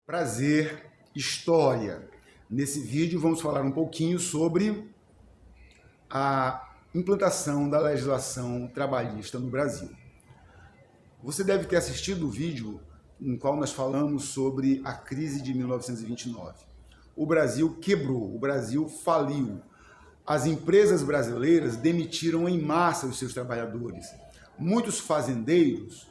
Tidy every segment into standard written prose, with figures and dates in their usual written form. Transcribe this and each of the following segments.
Prazer, história. Nesse vídeo vamos falar um pouquinho sobre a implantação da legislação trabalhista no Brasil. Você deve ter assistido o vídeo em qual nós falamos sobre a crise de 1929. O Brasil quebrou, o Brasil faliu. As empresas brasileiras demitiram em massa os seus trabalhadores. Muitos fazendeiros,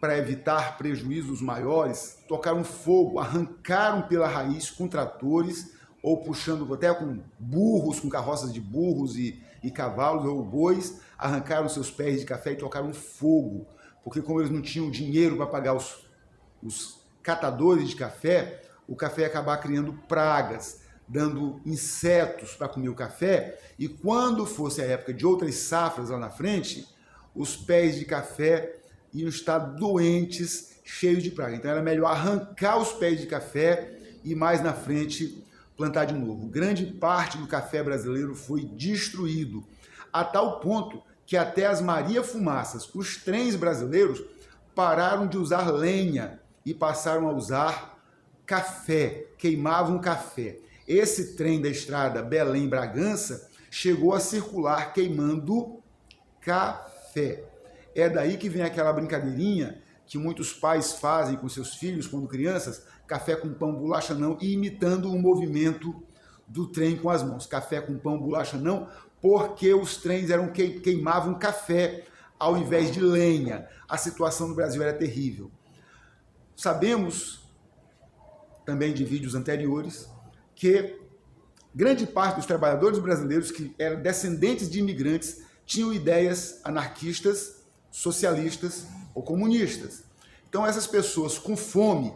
para evitar prejuízos maiores, tocaram fogo, arrancaram pela raiz com tratores ou puxando até com burros, com carroças de burros e cavalos ou bois, arrancaram seus pés de café e tocaram fogo, porque como eles não tinham dinheiro para pagar os catadores de café, o café ia acabar criando pragas, dando insetos para comer o café, e quando fosse a época de outras safras lá na frente, os pés de café iam estar doentes, cheios de praga. Então era melhor arrancar os pés de café e mais na frente plantar de novo. Grande parte do café brasileiro foi destruído, a tal ponto que até as Maria Fumaças, os trens brasileiros, pararam de usar lenha e passaram a usar café, queimavam café. Esse trem da estrada Belém-Bragança chegou a circular queimando café. É daí que vem aquela brincadeirinha que muitos pais fazem com seus filhos quando crianças, café com pão, bolacha não, e imitando o movimento do trem com as mãos. Café com pão, bolacha não, porque os trens queimavam café ao invés de lenha. A situação no Brasil era terrível. Sabemos, também de vídeos anteriores, que grande parte dos trabalhadores brasileiros que eram descendentes de imigrantes tinham ideias anarquistas, socialistas ou comunistas. Então essas pessoas com fome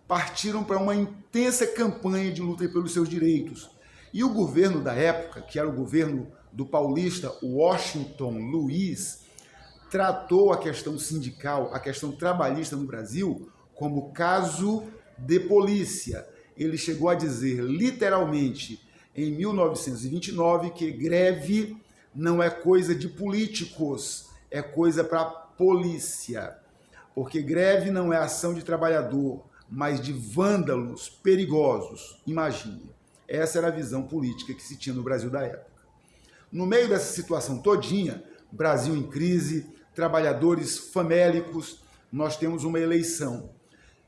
partiram para uma intensa campanha de luta pelos seus direitos. E o governo da época, que era o governo do paulista Washington Luiz, tratou a questão sindical, a questão trabalhista no Brasil como caso de polícia. Ele chegou a dizer literalmente em 1929 que greve não é coisa de políticos, é coisa para polícia, porque greve não é ação de trabalhador, mas de vândalos perigosos. Imagine, essa era a visão política que se tinha no Brasil da época. No meio dessa situação todinha, Brasil em crise, trabalhadores famélicos, nós temos uma eleição.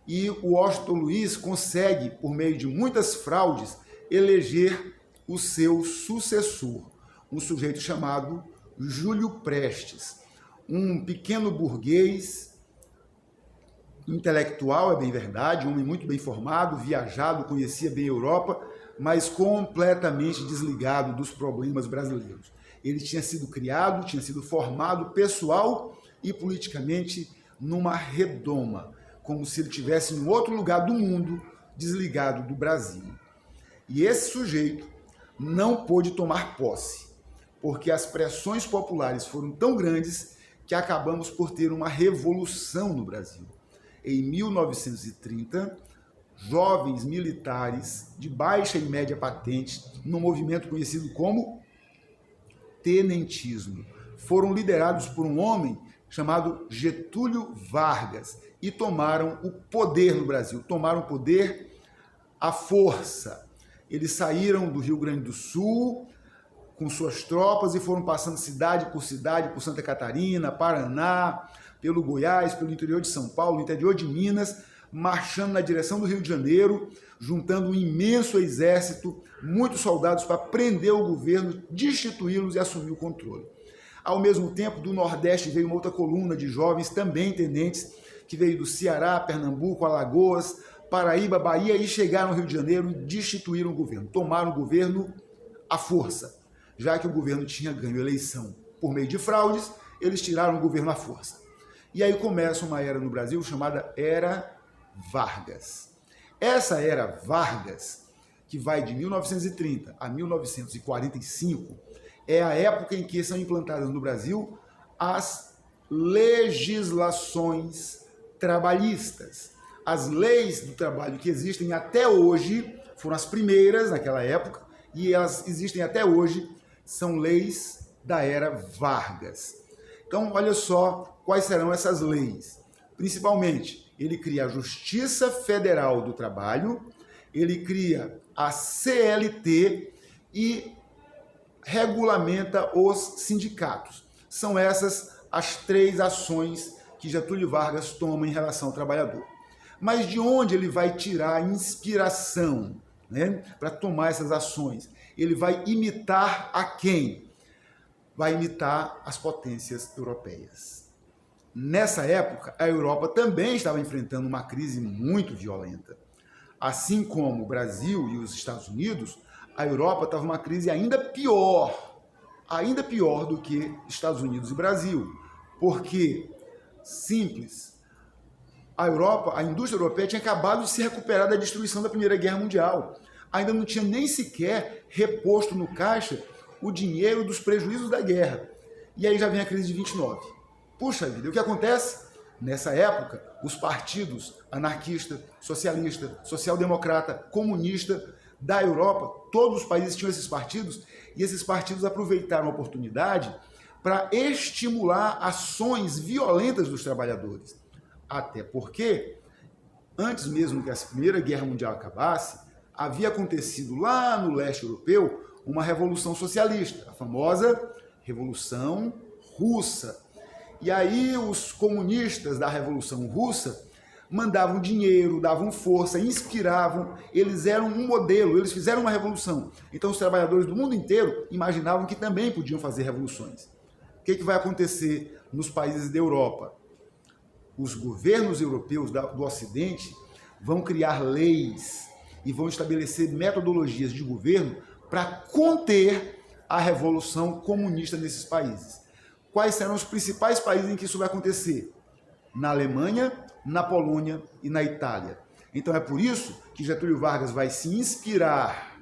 E o Washington Luiz consegue, por meio de muitas fraudes, eleger o seu sucessor, um sujeito chamado Júlio Prestes, um pequeno burguês, intelectual, é bem verdade, um homem muito bem formado, viajado, conhecia bem a Europa, mas completamente desligado dos problemas brasileiros. Ele tinha sido criado, tinha sido formado pessoal e politicamente numa redoma, como se ele estivesse em outro lugar do mundo, desligado do Brasil. E esse sujeito não pôde tomar posse, porque as pressões populares foram tão grandes que acabamos por ter uma revolução no Brasil. Em 1930, jovens militares de baixa e média patente, num movimento conhecido como tenentismo, foram liderados por um homem chamado Getúlio Vargas e tomaram o poder no Brasil, tomaram o poder à força. Eles saíram do Rio Grande do Sul com suas tropas e foram passando cidade, por Santa Catarina, Paraná, pelo Goiás, pelo interior de São Paulo, interior de Minas, marchando na direção do Rio de Janeiro, juntando um imenso exército, muitos soldados para prender o governo, destituí-los e assumir o controle. Ao mesmo tempo, do Nordeste veio uma outra coluna de jovens, também tenentes, que veio do Ceará, Pernambuco, Alagoas, Paraíba, Bahia, e chegaram ao Rio de Janeiro e destituíram o governo, tomaram o governo à força. Já que o governo tinha ganho a eleição por meio de fraudes, eles tiraram o governo à força. E aí começa uma era no Brasil chamada Era Vargas. Essa Era Vargas, que vai de 1930 a 1945, é a época em que são implantadas no Brasil as legislações trabalhistas. As leis do trabalho que existem até hoje, foram as primeiras naquela época, e elas existem até hoje, são leis da Era Vargas. Então, olha só quais serão essas leis. Principalmente, Ele cria a Justiça Federal do Trabalho, ele cria a CLT e regulamenta os sindicatos. São essas as 3 ações que Getúlio Vargas toma em relação ao trabalhador. Mas de onde ele vai tirar a inspiração, né, para tomar essas ações? Ele vai imitar a quem? Vai imitar as potências europeias. Nessa época, a Europa também estava enfrentando uma crise muito violenta. Assim como o Brasil e os Estados Unidos, a Europa estava numa crise ainda pior do que Estados Unidos e Brasil. Porque, simples, a Europa, a indústria europeia tinha acabado de se recuperar da destruição da Primeira Guerra Mundial. Ainda não tinha nem sequer reposto no caixa o dinheiro dos prejuízos da guerra. E aí já vem a crise de 29. Puxa vida, e o que acontece? Nessa época, os partidos anarquista, socialista, social-democrata, comunista da Europa, todos os países tinham esses partidos, e esses partidos aproveitaram a oportunidade para estimular ações violentas dos trabalhadores. Até porque, antes mesmo que a Primeira Guerra Mundial acabasse, havia acontecido lá no leste europeu uma revolução socialista, a famosa Revolução Russa. E aí os comunistas da Revolução Russa mandavam dinheiro, davam força, inspiravam, eles eram um modelo, eles fizeram uma revolução. Então os trabalhadores do mundo inteiro imaginavam que também podiam fazer revoluções. O que vai acontecer nos países da Europa? Os governos europeus do Ocidente vão criar leis e vão estabelecer metodologias de governo para conter a revolução comunista nesses países. Quais serão os principais países em que isso vai acontecer? Na Alemanha, na Polônia e na Itália. Então é por isso que Getúlio Vargas vai se inspirar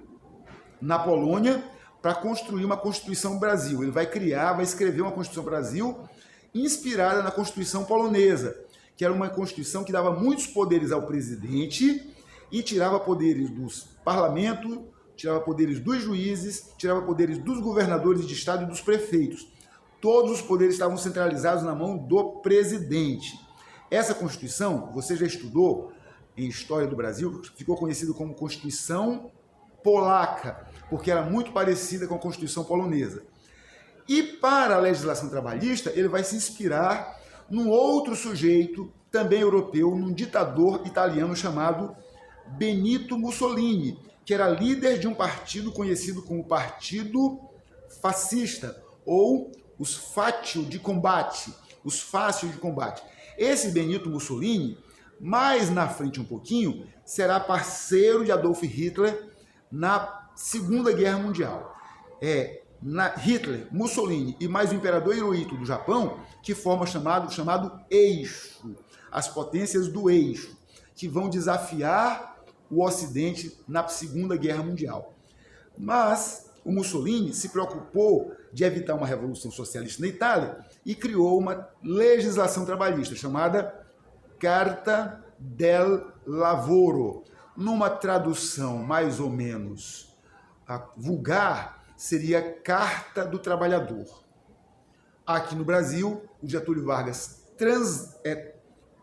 na Polônia para construir uma Constituição Brasil. Ele vai escrever uma Constituição Brasil inspirada na Constituição polonesa, que era uma Constituição que dava muitos poderes ao presidente e tirava poderes do parlamento, tirava poderes dos juízes, tirava poderes dos governadores de estado e dos prefeitos. Todos os poderes estavam centralizados na mão do presidente. Essa Constituição, você já estudou em História do Brasil, ficou conhecido como Constituição Polaca, porque era muito parecida com a Constituição polonesa. E para a legislação trabalhista, ele vai se inspirar num outro sujeito, também europeu, num ditador italiano chamado Benito Mussolini, que era líder de um partido conhecido como Partido Fascista, ou os Fácio de Combate, os Fácios de Combate. Esse Benito Mussolini, mais na frente um pouquinho, será parceiro de Adolf Hitler na Segunda Guerra Mundial. Hitler, Mussolini e mais o imperador Hirohito do Japão, que formam o chamado eixo, as potências do eixo, que vão desafiar o Ocidente na Segunda Guerra Mundial. Mas o Mussolini se preocupou de evitar uma revolução socialista na Itália e criou uma legislação trabalhista chamada Carta del Lavoro. Numa tradução mais ou menos vulgar, seria Carta do Trabalhador. Aqui no Brasil, o Getúlio Vargas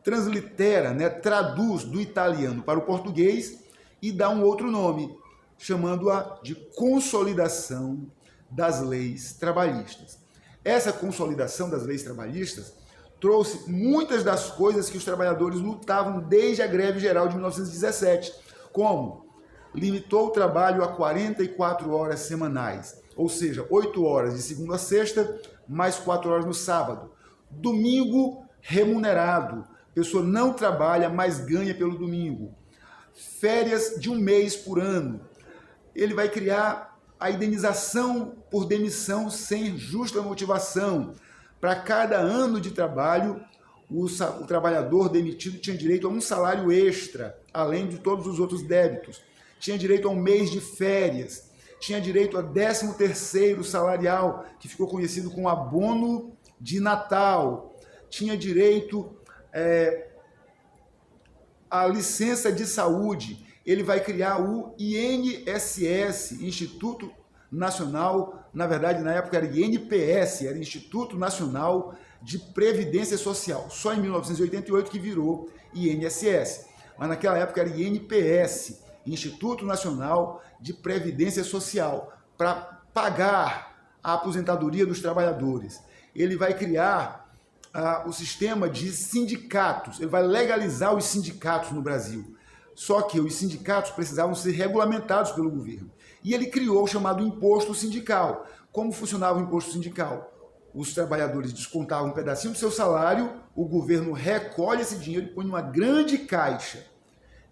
translitera, traduz do italiano para o português e dá um outro nome, chamando-a de Consolidação das Leis Trabalhistas. Essa consolidação das leis trabalhistas trouxe muitas das coisas que os trabalhadores lutavam desde a greve geral de 1917, como limitou o trabalho a 44 horas semanais, ou seja, 8 horas de segunda a sexta, mais 4 horas no sábado. Domingo remunerado, a pessoa não trabalha, mas ganha pelo domingo. Férias de um mês por ano. Ele vai criar a indenização por demissão sem justa motivação. Para cada ano de trabalho, o trabalhador demitido tinha direito a um salário extra, além de todos os outros débitos. Tinha direito a um mês de férias, tinha direito a 13º salarial, que ficou conhecido como abono de Natal, tinha direito a licença de saúde. Ele vai criar o INSS, Instituto Nacional, na verdade, na época era INPS, era Instituto Nacional de Previdência Social. Só em 1988 que virou INSS. Mas naquela época era INPS, Instituto Nacional de Previdência Social, para pagar a aposentadoria dos trabalhadores. Ele vai criar o sistema de sindicatos, ele vai legalizar os sindicatos no Brasil. Só que os sindicatos precisavam ser regulamentados pelo governo. E ele criou o chamado imposto sindical. Como funcionava o imposto sindical? Os trabalhadores descontavam um pedacinho do seu salário, o governo recolhe esse dinheiro e põe numa grande caixa.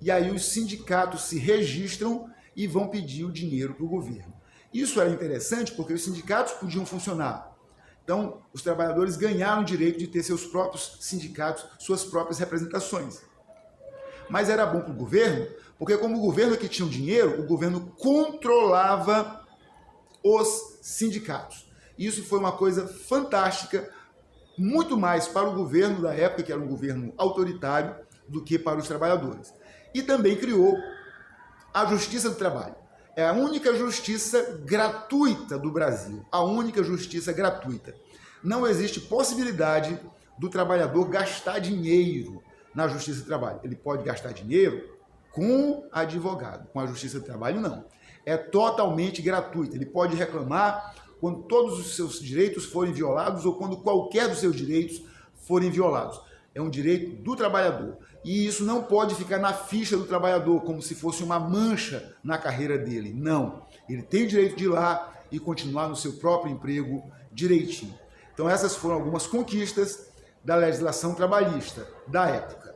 E aí os sindicatos se registram e vão pedir o dinheiro para o governo. Isso era interessante porque os sindicatos podiam funcionar. Então, os trabalhadores ganharam o direito de ter seus próprios sindicatos, suas próprias representações. Mas era bom para o governo, porque como o governo que tinha o dinheiro, o governo controlava os sindicatos. Isso foi uma coisa fantástica, muito mais para o governo da época, que era um governo autoritário, do que para os trabalhadores. E também criou a Justiça do Trabalho. É a única justiça gratuita do Brasil, a única justiça gratuita. Não existe possibilidade do trabalhador gastar dinheiro na Justiça do Trabalho. Ele pode gastar dinheiro com advogado, com a Justiça do Trabalho não. É totalmente gratuita. Ele pode reclamar quando todos os seus direitos forem violados ou quando qualquer dos seus direitos forem violados. É um direito do trabalhador. E isso não pode ficar na ficha do trabalhador, como se fosse uma mancha na carreira dele. Não. Ele tem o direito de ir lá e continuar no seu próprio emprego direitinho. Então essas foram algumas conquistas da legislação trabalhista da época.